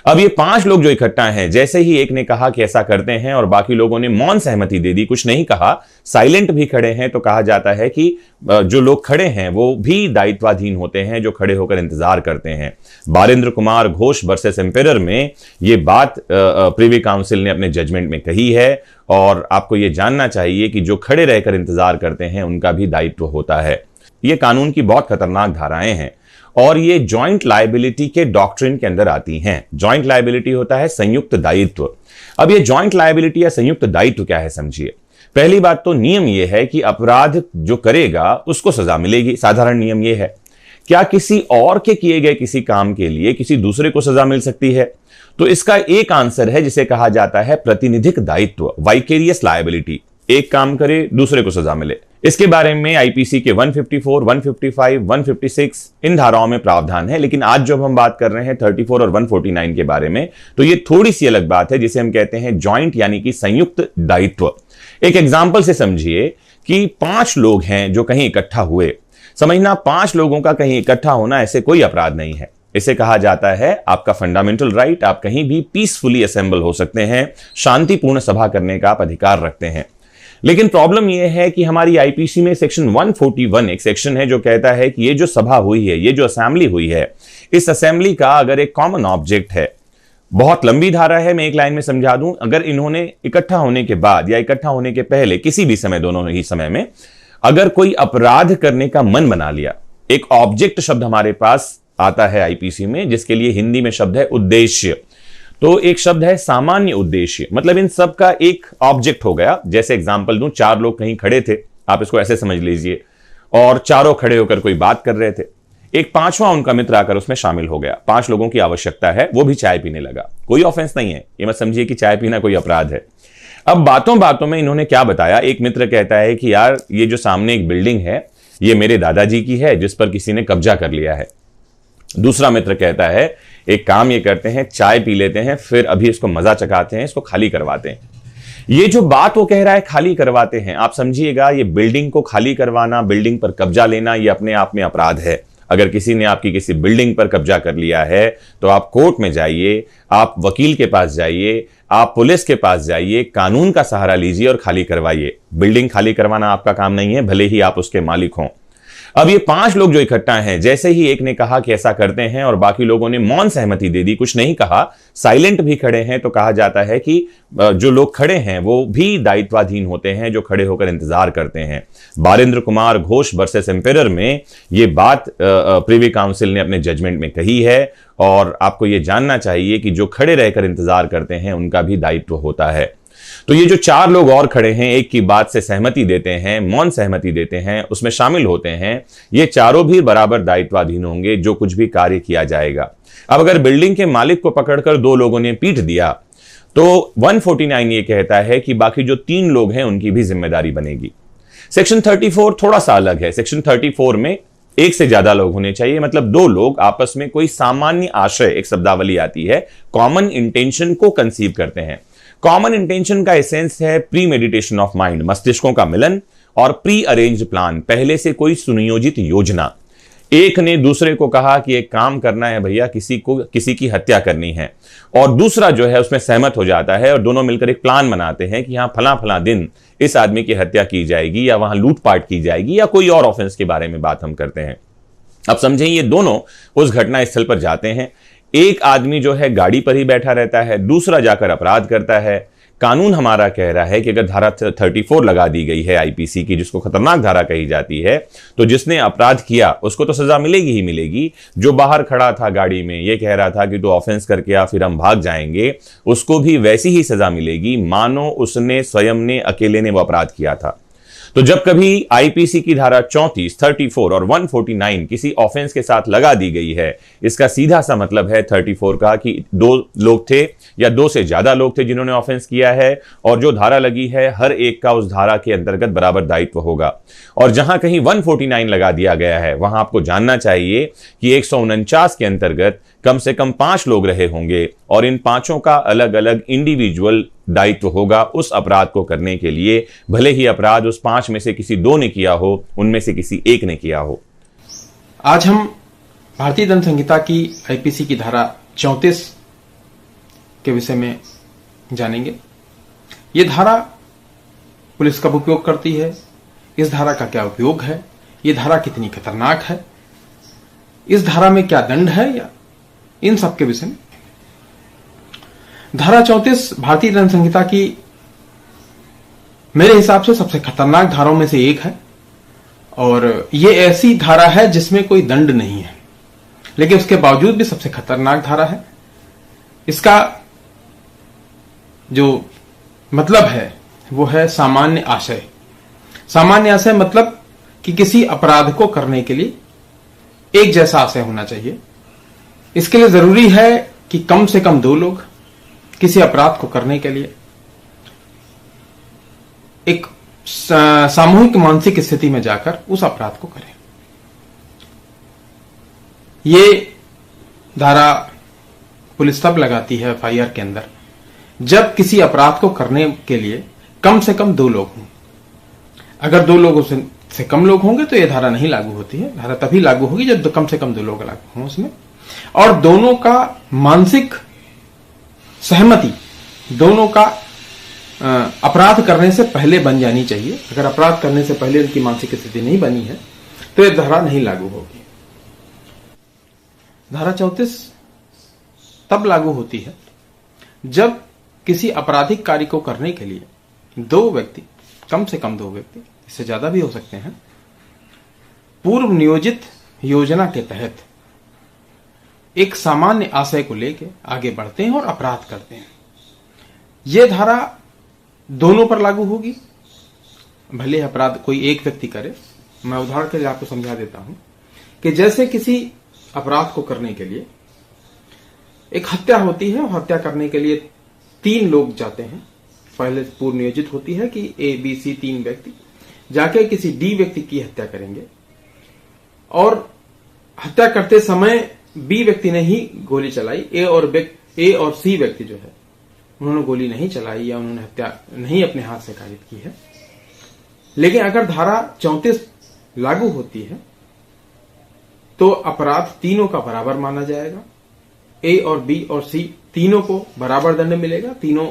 अब ये 5 लोग जो इकट्ठा हैं, जैसे ही एक ने कहा कि ऐसा करते हैं और बाकी लोगों ने मौन सहमति दे दी, कुछ नहीं कहा, साइलेंट भी खड़े हैं, तो कहा जाता है कि जो लोग खड़े हैं वो भी दायित्वाधीन होते हैं जो खड़े होकर इंतजार करते हैं। बारेंद्र कुमार घोष वर्सेस एम्पेरर में ये बात प्रिवी काउंसिल ने अपने जजमेंट में कही है और आपको ये जानना चाहिए कि जो खड़े रहकर इंतजार करते हैं उनका भी दायित्व होता है। ये कानून की बहुत खतरनाक धाराएं हैं और ये जॉइंट लायबिलिटी के डॉक्ट्रिन के अंदर आती हैं। जॉइंट लायबिलिटी होता है संयुक्त दायित्व। अब ये जॉइंट लायबिलिटी या संयुक्त दायित्व क्या है समझिए। पहली बात तो नियम यह है कि अपराध जो करेगा उसको सजा मिलेगी। साधारण नियम यह है। क्या किसी और के किए गए किसी काम के लिए किसी दूसरे को सजा मिल सकती है? तो इसका एक आंसर है जिसे कहा जाता है प्रतिनिधिक दायित्व, वाइकेरियस लायबिलिटी। एक काम करे दूसरे को सजा मिले। इसके बारे में आईपीसी के 154, 155, 156 इन धाराओं में प्रावधान है। लेकिन आज जब हम बात कर रहे हैं 34 और 149 के बारे में, तो ये थोड़ी सी अलग बात है जिसे हम कहते हैं जॉइंट यानी कि संयुक्त दायित्व। एक एग्जाम्पल से समझिए कि 5 लोग हैं जो कहीं इकट्ठा हुए। समझना, 5 लोगों का कहीं इकट्ठा होना ऐसे कोई अपराध नहीं है। इसे कहा जाता है आपका फंडामेंटल राइट। आप कहीं भी पीसफुली असेंबल हो सकते हैं, शांतिपूर्ण सभा करने का आप अधिकार रखते हैं। लेकिन प्रॉब्लम यह है कि हमारी आईपीसी में सेक्शन 141 एक सेक्शन है जो कहता है कि ये जो सभा हुई है, ये जो असेंबली हुई है, इस असेंबली का अगर एक कॉमन ऑब्जेक्ट है, बहुत लंबी धारा है, मैं एक लाइन में समझा दूं, अगर इन्होंने इकट्ठा होने के बाद या इकट्ठा होने के पहले किसी भी समय, दोनों ही समय में अगर कोई अपराध करने का मन बना लिया, एक ऑब्जेक्ट शब्द हमारे पास आता है आईपीसी में जिसके लिए हिंदी में शब्द है उद्देश्य। तो एक शब्द है सामान्य उद्देश्य, मतलब इन सब का एक ऑब्जेक्ट हो गया। जैसे एग्जांपल दूं, 4 लोग कहीं खड़े थे, आप इसको ऐसे समझ लीजिए, और चारों खड़े होकर कोई बात कर रहे थे। एक 5वां उनका मित्र आकर उसमें शामिल हो गया। 5 लोगों की आवश्यकता है, वो भी चाय पीने लगा। कोई ऑफेंस नहीं है, ये मत समझिए कि चाय पीना कोई अपराध है। अब बातों बातों में इन्होंने क्या बताया, एक मित्र कहता है कि यार ये जो सामने एक बिल्डिंग है ये मेरे दादाजी की है जिस पर किसी ने कब्जा कर लिया है। दूसरा मित्र कहता है एक काम ये करते हैं, चाय पी लेते हैं, फिर अभी इसको मजा चखाते हैं, इसको खाली करवाते हैं। ये जो बात वो कह रहा है खाली करवाते हैं, आप समझिएगा ये बिल्डिंग को खाली करवाना, बिल्डिंग पर कब्जा लेना, ये अपने आप में अपराध है। अगर किसी ने आपकी किसी बिल्डिंग पर कब्जा कर लिया है तो आप कोर्ट में जाइए, आप वकील के पास जाइए, आप पुलिस के पास जाइए, कानून का सहारा लीजिए और खाली करवाइए। बिल्डिंग खाली करवाना आपका काम नहीं है, भले ही आप उसके मालिक हों। अब ये 5 लोग जो इकट्ठा हैं, जैसे ही एक ने कहा कि ऐसा करते हैं और बाकी लोगों ने मौन सहमति दे दी, कुछ नहीं कहा, साइलेंट भी खड़े हैं, तो कहा जाता है कि जो लोग खड़े हैं वो भी दायित्वाधीन होते हैं जो खड़े होकर इंतजार करते हैं। बारेंद्र कुमार घोष वर्सेस एम्पेरर में ये बात प्रिवी काउंसिल ने अपने जजमेंट में कही है और आपको ये जानना चाहिए कि जो खड़े रहकर इंतजार करते हैं उनका भी दायित्व होता है। तो ये जो 4 लोग और खड़े हैं, एक की बात से सहमति देते हैं, मौन सहमति देते हैं, उसमें शामिल होते हैं, ये चारों भी बराबर दायित्वाधीन होंगे जो कुछ भी कार्य किया जाएगा। अब अगर बिल्डिंग के मालिक को पकड़कर 2 लोगों ने पीट दिया तो 149 ये कहता है कि बाकी जो 3 लोग हैं उनकी भी जिम्मेदारी बनेगी। सेक्शन 34 थोड़ा सा अलग है। सेक्शन 34 में एक से ज्यादा लोग होने चाहिए, मतलब 2 लोग आपस में कोई सामान्य आशय, एक शब्दावली आती है, कॉमन इंटेंशन को कंसीव करते हैं। कॉमन इंटेंशन का एसेंस है प्री मेडिटेशन ऑफ माइंड, मस्तिष्कों का मिलन, और प्री अरेंज्ड प्लान, पहले से कोई सुनियोजित योजना। एक ने दूसरे को कहा कि एक काम करना है भैया, किसी की हत्या करनी है, और दूसरा जो है उसमें सहमत हो जाता है और दोनों मिलकर एक प्लान बनाते हैं कि यहां फला फला दिन इस आदमी की हत्या की जाएगी या वहां लूटपाट की जाएगी या कोई और ऑफेंस के बारे में बात हम करते हैं। अब समझें, ये दोनों उस घटना स्थल पर जाते हैं। एक आदमी जो है गाड़ी पर ही बैठा रहता है, दूसरा जाकर अपराध करता है। कानून हमारा कह रहा है कि अगर धारा 34 लगा दी गई है आईपीसी की, जिसको खतरनाक धारा कही जाती है, तो जिसने अपराध किया उसको तो सजा मिलेगी ही मिलेगी। जो बाहर खड़ा था गाड़ी में, ये कह रहा था कि तो ऑफेंस करके या फिर हम भाग जाएंगे, उसको भी वैसी ही सजा मिलेगी मानो उसने स्वयं ने, अकेले ने वो अपराध किया था। तो जब कभी आईपीसी की धारा 34, 34 और 149 किसी ऑफेंस के साथ लगा दी गई है, इसका सीधा सा मतलब है 34 का कि 2 लोग थे या 2 से ज्यादा लोग थे जिन्होंने ऑफेंस किया है, और जो धारा लगी है हर एक का उस धारा के अंतर्गत बराबर दायित्व होगा। और जहां कहीं 149 लगा दिया गया है वहां आपको जानना चाहिए कि 149 के अंतर्गत कम से कम 5 लोग रहे होंगे और इन 5 का अलग अलग इंडिविजुअल दायित्व होगा उस अपराध को करने के लिए, भले ही अपराध उस 5 में से किसी 2 ने किया हो, उनमें से किसी एक ने किया हो। आज हम भारतीय दंड संहिता की आईपीसी की धारा 34 के विषय में जानेंगे। ये धारा पुलिस कब उपयोग करती है, इस धारा का क्या उपयोग है, ये धारा कितनी खतरनाक है, इस धारा में क्या दंड है, या इन सब के विषय में। धारा 34 भारतीय दंड संहिता की मेरे हिसाब से सबसे खतरनाक धाराओं में से एक है, और ये ऐसी धारा है जिसमें कोई दंड नहीं है, लेकिन उसके बावजूद भी सबसे खतरनाक धारा है। इसका जो मतलब है वो है सामान्य आशय। सामान्य आशय मतलब कि किसी अपराध को करने के लिए एक जैसा आशय होना चाहिए। इसके लिए जरूरी है कि कम से कम 2 लोग किसी अपराध को करने के लिए एक सामूहिक मानसिक स्थिति में जाकर उस अपराध को करें। ये धारा पुलिस तब लगाती है एफआईआर के अंदर जब किसी अपराध को करने के लिए कम से कम 2 लोग हों। अगर 2 लोगों से कम लोग होंगे तो यह धारा नहीं लागू होती है। धारा तभी लागू होगी जब कम से कम 2 लोग लागू हों उसमें, और दोनों का मानसिक सहमति, दोनों का अपराध करने से पहले बन जानी चाहिए। अगर अपराध करने से पहले उनकी मानसिक स्थिति नहीं बनी है तो यह धारा नहीं लागू होगी। धारा 34 तब लागू होती है जब किसी आपराधिक कार्य को करने के लिए 2 व्यक्ति, कम से कम 2 व्यक्ति, इससे ज्यादा भी हो सकते हैं, पूर्व नियोजित योजना के तहत एक सामान्य आशय को लेकर आगे बढ़ते हैं और अपराध करते हैं। यह धारा दोनों पर लागू होगी, भले अपराध कोई एक व्यक्ति करे। मैं उदाहरण के लिए आपको समझा देता हूं कि जैसे किसी अपराध को करने के लिए एक हत्या होती है, और हत्या करने के लिए 3 लोग जाते हैं। पहले पूर्व नियोजित होती है कि ए बी सी 3 व्यक्ति जाके किसी डी व्यक्ति की हत्या करेंगे, और हत्या करते समय बी व्यक्ति ने ही गोली चलाई। ए और सी व्यक्ति जो है उन्होंने गोली नहीं चलाई या उन्होंने हत्या नहीं अपने हाथ से कारित की है। लेकिन अगर धारा 34 लागू होती है तो अपराध तीनों का बराबर माना जाएगा। ए और बी और सी तीनों को बराबर दंड मिलेगा। तीनों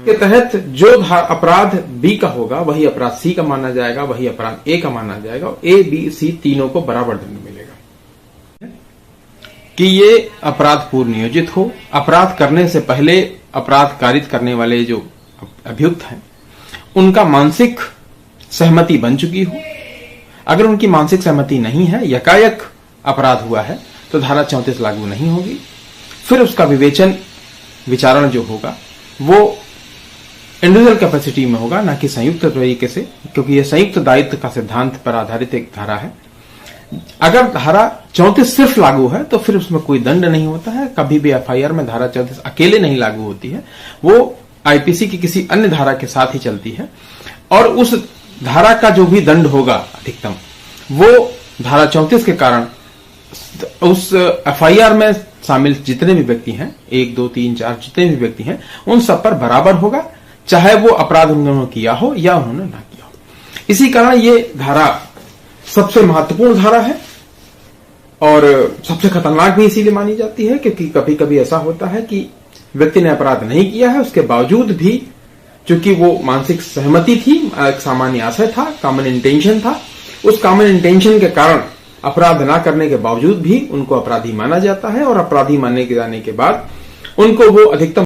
के तहत जो अपराध बी का होगा वही अपराध सी का माना जाएगा, वही अपराध ए का माना जाएगा, और ए बी सी तीनों को बराबर दंड मिलेगा। कि ये अपराध पूर्व नियोजित हो, अपराध करने से पहले अपराध कारित करने वाले जो अभियुक्त हैं उनका मानसिक सहमति बन चुकी हो। अगर उनकी मानसिक सहमति नहीं है, यकायक अपराध हुआ है, तो धारा 34 लागू नहीं होगी। फिर उसका विचारण जो होगा वो इंडिविजुअल कैपेसिटी में होगा, ना कि संयुक्त तरीके से, क्योंकि यह संयुक्त दायित्व का सिद्धांत पर आधारित एक धारा है। अगर धारा 34 सिर्फ लागू है तो फिर उसमें कोई दंड नहीं होता है। कभी भी एफआईआर में धारा 34 अकेले नहीं लागू होती है, वो आईपीसी की किसी अन्य धारा के साथ ही चलती है, और उस धारा का जो भी दंड होगा अधिकतम वो धारा 34 के कारण उस एफआईआर में शामिल जितने भी व्यक्ति हैं, 1 2 3 4 जितने भी व्यक्ति हैं, उन सब पर बराबर होगा, चाहे वो अपराध उन्होंने किया हो या उन्होंने ना किया हो। इसी कारण ये धारा सबसे महत्वपूर्ण धारा है और सबसे खतरनाक भी इसीलिए मानी जाती है क्योंकि कभी कभी ऐसा होता है कि व्यक्ति ने अपराध नहीं किया है, उसके बावजूद भी चूंकि वो मानसिक सहमति थी, एक सामान्य आशय था, कॉमन इंटेंशन था, उस कॉमन इंटेंशन के कारण अपराध ना करने के बावजूद भी उनको अपराधी माना जाता है, और अपराधी मानने के जाने के बाद उनको वो अधिकतम